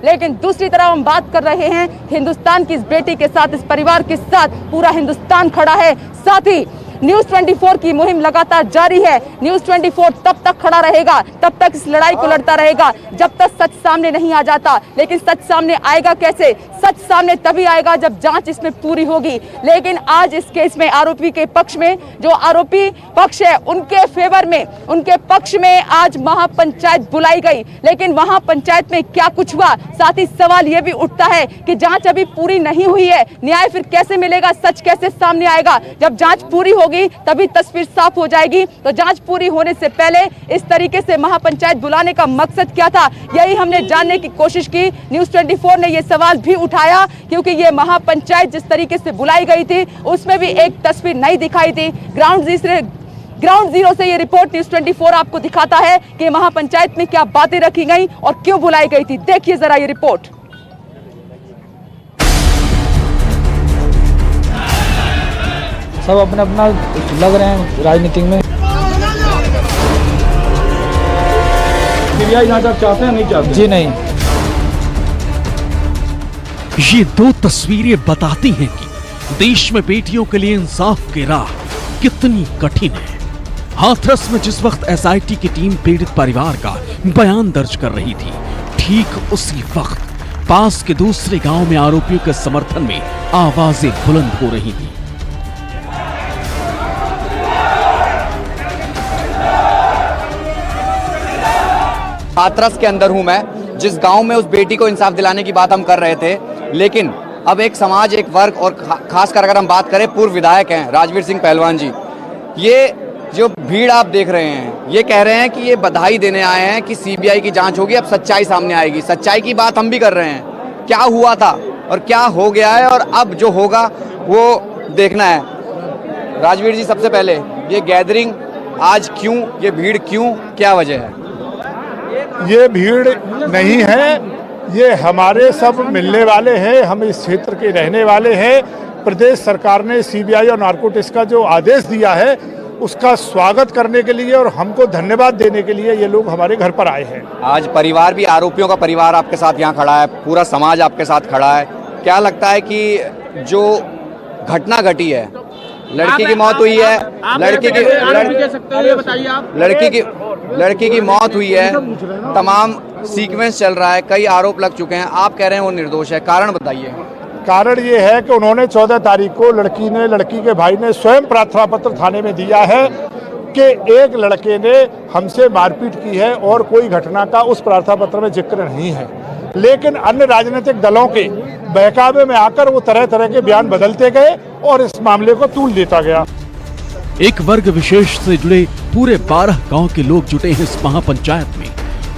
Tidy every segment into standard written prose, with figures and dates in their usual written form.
लेकिन दूसरी तरफ हम बात कर रहे हैं हिंदुस्तान की इस बेटी के साथ, इस परिवार के साथ पूरा हिंदुस्तान खड़ा है। साथ ही न्यूज़ 24 की मुहिम लगातार जारी है। न्यूज़ 24 तब तक खड़ा रहेगा, तब तक इस लड़ाई को लड़ता रहेगा जब तक सच सामने नहीं आ जाता। लेकिन सच सामने आएगा कैसे? सच सामने तभी आएगा जब जांच इसमें पूरी होगी। लेकिन आज इस केस में आरोपी के पक्ष में, जो आरोपी पक्ष है उनके फेवर में, उनके पक्ष में आज महापंचायत बुलाई गई। लेकिन वहां पंचायत में क्या कुछ हुआ? साथ ही सवाल यह भी उठता है कि जांच अभी पूरी नहीं हुई है, न्याय फिर कैसे मिलेगा, सच कैसे सामने आएगा? जब जांच पूरी होगी तभी तस्वीर साफ हो जाएगी। तो जांच पूरी होने से पहले इस तरीके से महापंचायत बुलाने का मकसद क्या था, यही हमने जानने की कोशिश की। न्यूज़ 24 ने यह सवाल भी उठाया क्योंकि ये महापंचायत जिस तरीके से बुलाई गई थी उसमें भी एक तस्वीर नहीं दिखाई थी। ग्राउंड जीरो से ये रिपोर्ट न्यूज़ 24 आपको दिखाता है कि महापंचायत में क्या बातें रखी गई और क्यों बुलाई गई थी। देखिए जरा ये रिपोर्ट। सब अपना अपना लग रहे हैं राजनीति में। सीबीआई जांच आप चाहते हैं, नहीं चाहते? जी नहीं। ये दो तस्वीरें बताती हैं कि देश में बेटियों के लिए इंसाफ की राह कितनी कठिन है। हाथरस में जिस वक्त एसआईटी की टीम पीड़ित परिवार का बयान दर्ज कर रही थी, ठीक उसी वक्त पास के दूसरे गांव में आरोपियों के समर्थन में आवाजें बुलंद हो रही थी। हाथरस के अंदर हूं मैं, जिस गांव में उस बेटी को इंसाफ दिलाने की बात हम कर रहे थे। लेकिन अब एक समाज, एक वर्ग और खासकर अगर हम बात करें, पूर्व विधायक हैं राजवीर सिंह पहलवान जी, ये जो भीड़ आप देख रहे हैं, ये कह रहे हैं कि ये बधाई देने आए हैं कि सीबीआई की जांच होगी, अब सच्चाई सामने आएगी। सच्चाई की बात हम भी कर रहे हैं, क्या हुआ था और क्या हो गया है और अब जो होगा वो देखना है। राजवीर जी, सबसे पहले ये गैदरिंग आज क्यों, ये भीड़ क्यों, क्या वजह है? ये भीड़ नहीं है, ये हमारे सब मिलने वाले हैं, हम इस क्षेत्र के रहने वाले हैं। प्रदेश सरकार ने सीबीआई और नारकोटिक्स का जो आदेश दिया है उसका स्वागत करने के लिए और हमको धन्यवाद देने के लिए ये लोग हमारे घर पर आए हैं। आज परिवार भी, आरोपियों का परिवार आपके साथ यहाँ खड़ा है, पूरा समाज आपके साथ खड़ा है। क्या लगता है कि जो घटना घटी है, लड़की की मौत हुई है, लड़की की मौत हुई है, तमाम सीक्वेंस चल रहा है, कई आरोप लग चुके हैं, आप कह रहे हैं वो निर्दोष है, कारण बताइए। कारण ये है कि उन्होंने 14 तारीख को लड़की के भाई ने स्वयं प्रार्थना पत्र थाने में दिया है कि एक लड़के ने हमसे मारपीट की है और कोई घटना का उस प्रार्थना पत्र में जिक्र नहीं है। लेकिन अन्य राजनीतिक दलों के बहकावे में आकर वो तरह तरह के बयान बदलते गए और इस मामले को तूल देता गया। एक वर्ग विशेष से जुड़े पूरे 12 गांव के लोग जुटे हैं इस महापंचायत में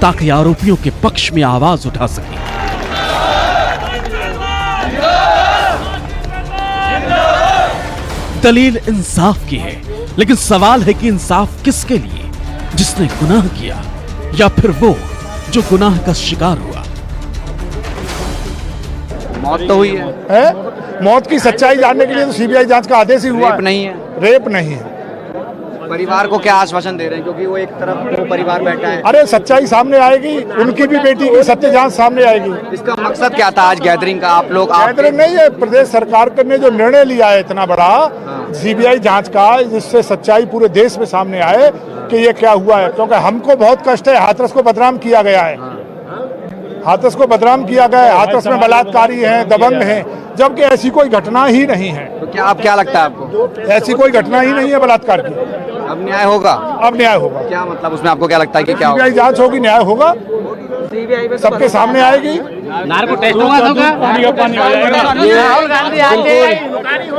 ताकि आरोपियों के पक्ष में आवाज उठा सके। दलील इंसाफ की है, लेकिन सवाल है कि इंसाफ किसके लिए? जिसने गुनाह किया या फिर वो जो गुनाह का शिकार हुआ? मौत तो हुई है? मौत की सच्चाई जानने के लिए तो सीबीआई जांच का आदेश ही हुआ। रेप नहीं है? रेप नहीं है। परिवार को क्या आश्वासन दे रहे हैं, क्योंकि वो एक तरफ वो परिवार बैठा है? अरे सच्चाई सामने आएगी, उनकी भी बेटी की सत्य जांच सामने आएगी। इसका मकसद क्या था आज गैदरिंग का? आप लोग गैदरिंग नहीं है, प्रदेश सरकार ने जो निर्णय लिया है इतना बड़ा सीबीआई जांच का, जिससे सच्चाई पूरे देश में सामने आए कि ये क्या हुआ है। क्योंकि हमको बहुत कष्ट है, हाथरस को बदनाम किया गया है, हाथरस को बदनाम किया गया है, हाथरस में बलात्कारी हैं, दबंग हैं, जबकि ऐसी कोई घटना ही नहीं है। तो क्या लगता है आपको? ऐसी कोई घटना ही नहीं है बलात्कार की। अब न्याय होगा? अब न्याय होगा। क्या मतलब उसमें आपको क्या लगता है कि क्या होगा? सीबीआई जांच होगी, न्याय होगा, सबके सामने आएगी।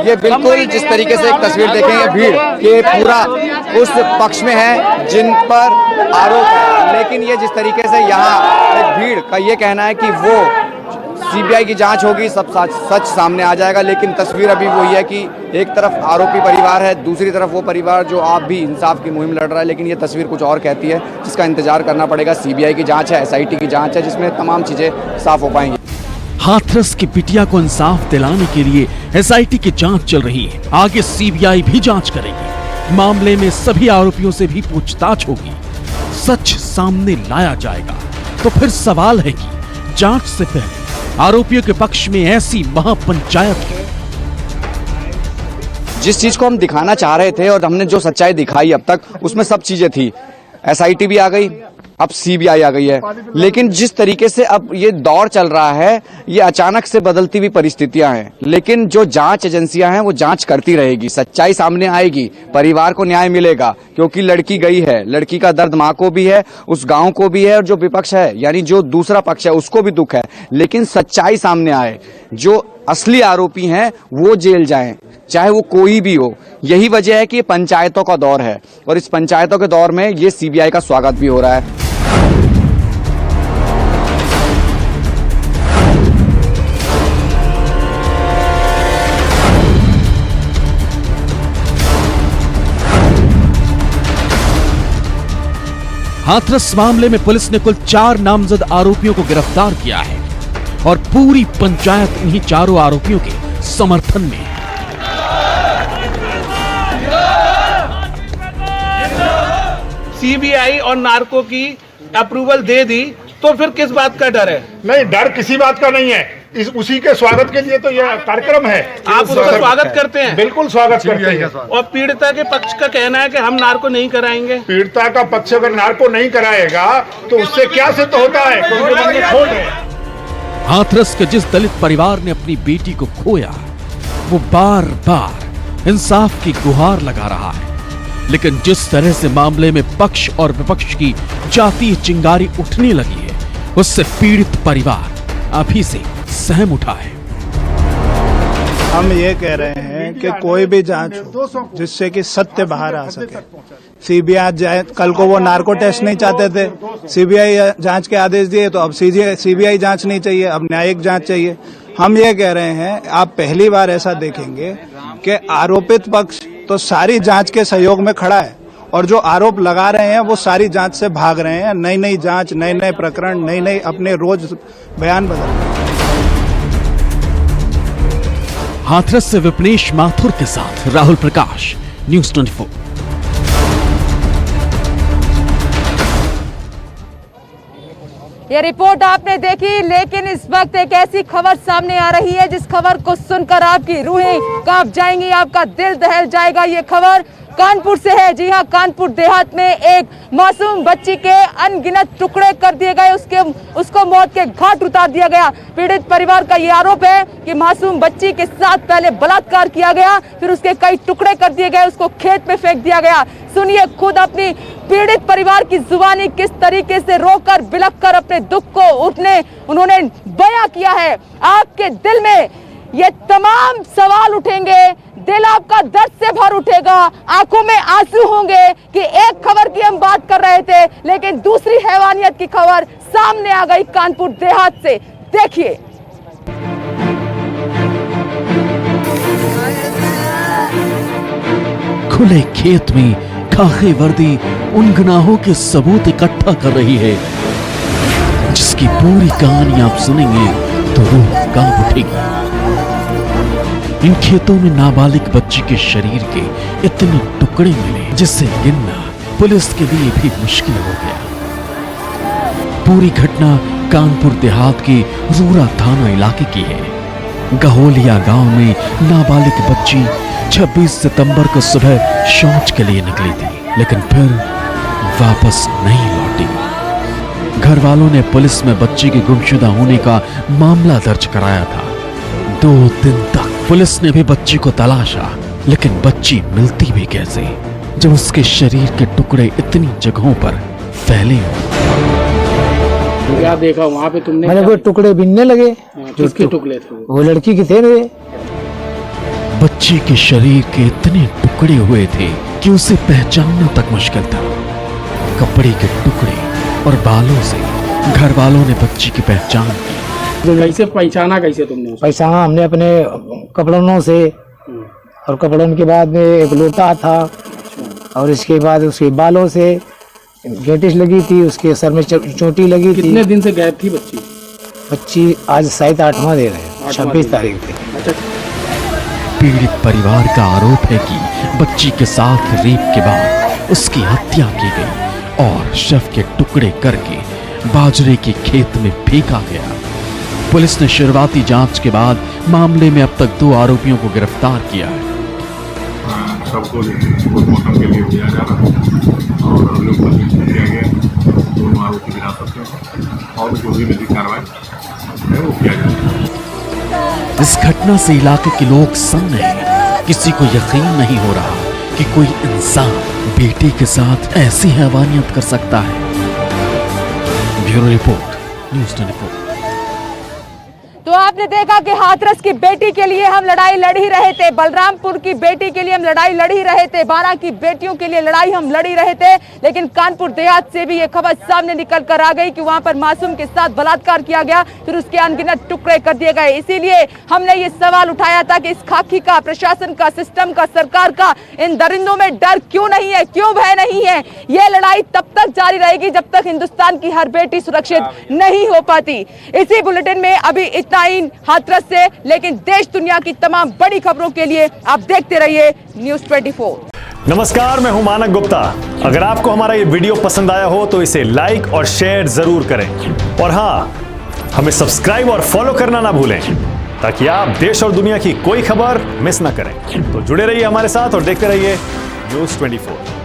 ये बिल्कुल जिस तरीके से एक तस्वीर देखेंगे, भीड़ ये पूरा उस पक्ष में है जिन पर आरोप है, लेकिन ये जिस तरीके से यहाँ एक भीड़ का ये कहना है कि वो सीबीआई की जांच होगी, सब सच सामने आ जाएगा। लेकिन तस्वीर अभी वही है कि एक तरफ आरोपी परिवार है, दूसरी तरफ वो परिवार जो आप भी इंसाफ की मुहिम लड़ रहा है। लेकिन ये तस्वीर कुछ और कहती है, जिसका इंतजार करना पड़ेगा। सीबीआई की जांच है, एसआईटी की जांच है, जिसमें तमाम चीजें साफ हो पाएंगी। हाथरस की बिटिया को इंसाफ दिलाने के लिए एसआईटी की जांच चल रही है, आगे सीबीआई भी जांच करेगी। मामले में सभी आरोपियों से भी पूछताछ होगी, सच सामने लाया जाएगा। तो फिर सवाल है कि जांच से पहले आरोपियों के पक्ष में ऐसी महापंचायत की। जिस चीज को हम दिखाना चाह रहे थे और हमने जो सच्चाई दिखाई अब तक, उसमें सब चीजें थी। एसआईटी भी आ गई, अब सीबीआई आ गई है, लेकिन जिस तरीके से अब ये दौर चल रहा है, ये अचानक से बदलती हुई परिस्थितियां हैं। लेकिन जो जांच एजेंसियां हैं वो जांच करती रहेगी, सच्चाई सामने आएगी, परिवार को न्याय मिलेगा, क्योंकि लड़की गई है, लड़की का दर्द माँ को भी है, उस गांव को भी है, और जो विपक्ष है यानी जो दूसरा पक्ष है उसको भी दुख है। लेकिन सच्चाई सामने आए, जो असली आरोपी हैं वो जेल जाएं, चाहे वो कोई भी हो। यही वजह है कि ये पंचायतों का दौर है, और इस पंचायतों के दौर में ये सीबीआई का स्वागत भी हो रहा है। हाथरस मामले में पुलिस ने कुल 4 नामजद आरोपियों को गिरफ्तार किया है और पूरी पंचायत इन्हीं चारों आरोपियों के समर्थन में है। सीबीआई और नार्को की अप्रूवल दे दी तो फिर किस बात का डर है? नहीं, डर किसी बात का नहीं है। उसी के स्वागत के लिए तो यह कार्यक्रम है। आप उसका स्वागत करते हैं? बिल्कुल स्वागत करते हैं। और पीड़िता के पक्ष का कहना है कि हम नार्को नहीं कराएंगे। पीड़िता का पक्ष अगर नार्को नहीं कराएगा तो उससे क्या सिद्ध होता है? खोट है। हाथरस के जिस दलित परिवार ने अपनी बेटी को खोया, वो बार बार इंसाफ की गुहार लगा रहा है। लेकिन जिस तरह से मामले में पक्ष और विपक्ष की जातीय चिंगारी उठने लगी है, उससे पीड़ित परिवार अभी से सहम उठा है। हम ये कह रहे हैं कि कोई भी जांच हो जिससे कि सत्य बाहर आ सके। सीबीआई जाए, कल को वो नार्को टेस्ट नहीं चाहते थे, सीबीआई जांच के आदेश दिए, तो अब सीबीआई जांच नहीं चाहिए, अब न्यायिक जांच चाहिए। हम ये कह रहे हैं, आप पहली बार ऐसा देखेंगे कि आरोपित पक्ष तो सारी जांच के सहयोग में खड़ा है, और जो आरोप लगा रहे हैं वो सारी जांच से भाग रहे हैं। नई नई जांच, नए नए प्रकरण, नई नई अपने रोज बयान बदल रहे हैं। हाथरस से विपनेश माथुर के साथ राहुल प्रकाश, न्यूज़ 24। ये रिपोर्ट आपने देखी, लेकिन इस वक्त एक ऐसी खबर सामने आ रही है जिस खबर को सुनकर आपकी रूहें कांप जाएंगी, आपका दिल दहल जाएगा। ये खबर कानपुर से है। जी हां, कानपुर देहात में एक मासूम बच्ची के अनगिनत टुकड़े कर दिए गए, उसको मौत के घाट उतार दिया गया। पीड़ित परिवार का ये आरोप है कि मासूम बच्ची के साथ पहले बलात्कार किया गया, फिर उसके कई टुकड़े कर दिए गए, उसको खेत में फेंक दिया गया। सुनिए खुद अपनी पीड़ित परिवार की जुबानी किस तरीके से रोकर बिलख कर अपने दुख को उन्होंने बयां किया है। आपके दिल में ये तमाम सवाल उठेंगे, दिल आपका दर्द से भर उठेगा, आंखों में आंसू होंगे कि एक खबर की हम बात कर रहे थे, लेकिन दूसरी हैवानियत की खबर सामने आ गई कानपुर देहात से। देखिए। खुले खेत में खाकी वर्दी उन गुनाहों के सबूत इकट्ठा कर रही है जिसकी पूरी कहानी आप सुनेंगे तो रूह कांप उठेगी। इन खेतों में नाबालिग बच्ची के शरीर के इतने टुकड़े मिले जिसे गिनना पुलिस के लिए भी मुश्किल हो गया। पूरी घटना कानपुर देहात के रूरा थाना इलाके की है। गहोलिया गांव में नाबालिग बच्ची 26 सितंबर को सुबह शौच के लिए निकली थी, लेकिन फिर वापस नहीं लौटी। घर वालों ने पुलिस में बच्ची के गुमशुदा होने का मामला दर्ज कराया था। 2 दिन तक पुलिस ने भी बच्ची को तलाशा, लेकिन बच्ची मिलती भी कैसे जब उसके शरीर के टुकड़े इतनी जगहों पर फैले हों। क्या देखा वहाँ पे तुमने? मैंने वो टुकड़े बिनने लगे। किसके टुकड़े थे? वो लड़की के थे। बच्ची के शरीर के इतने टुकड़े हुए थे कि उसे पहचानना तक मुश्किल था। कपड़े के टुकड़े और बालों से घर वालों ने बच्ची की पहचान की। कैसे पहचाना? कैसे तुमने पहचाना? हमने अपने कपड़ों से, और कपड़ों के बाद में एक लोटा था, और इसके बाद उसके बालों से गेटिस लगी थी, उसके सर में चोटी लगी थी। कितने दिन से गायब थी बच्ची? बच्ची आज शायद 8वां दिन है, 26 तारीख थे। पीड़ित परिवार का आरोप है कि बच्ची के साथ रेप के बाद उसकी हत्या की गई और शव के टुकड़े करके बाजरे के खेत में फेंका गया। पुलिस ने शुरुआती जांच के बाद मामले में अब तक 2 आरोपियों को गिरफ्तार किया है। सबको पोस्टमार्टम के लिए दिया जा रहा है और अगले ऊपर किया गया, दोनों आरोपी हिरासत में और जो भी विधिक कार्रवाई है वो किया जाएगा। इस घटना से इलाके के लोग सन्न हैं। किसी को यकीन नहीं हो रहा कि कोई इंसान बेटी के साथ ऐसी हैवानियत कर सकता है। Bureau report, news 24। तो आपने देखा कि हाथरस की बेटी के लिए हम लड़ाई लड़ ही रहे थे, बलरामपुर की बेटी के लिए हम लड़ाई लड़ ही रहे थे, बारां की बेटियों के लिए लड़ाई हम लड़ ही रहे थे, लेकिन कानपुर देहात से भी ये खबर सामने निकल कर आ गई कि वहां पर मासूम के साथ बलात्कार किया गया, फिर उसके अनगिनत टुकड़े कर दिए गए। इसीलिए हमने ये सवाल उठाया था कि इस खाकी का, प्रशासन का, सिस्टम का, सरकार का इन दरिंदों में डर क्यों नहीं है, क्यों भय नहीं है। यह लड़ाई तब तक जारी रहेगी जब तक हिंदुस्तान की हर बेटी सुरक्षित नहीं हो पाती। इसी बुलेटिन में अभी इतना ही हाथरस से, लेकिन देश दुनिया की तमाम बड़ी खबरों के लिए आप देखते रहिए न्यूज़ 24। नमस्कार, मैं हूं मानक गुप्ता। अगर आपको हमारा ये वीडियो पसंद आया हो तो इसे लाइक और शेयर जरूर करें और हाँ, हमें सब्सक्राइब और फॉलो करना ना भूलें ताकि आप देश और दुनिया की कोई खबर मिस ना करें। तो जुड़े रहिए हमारे साथ और देखते रहिए न्यूज़ 24।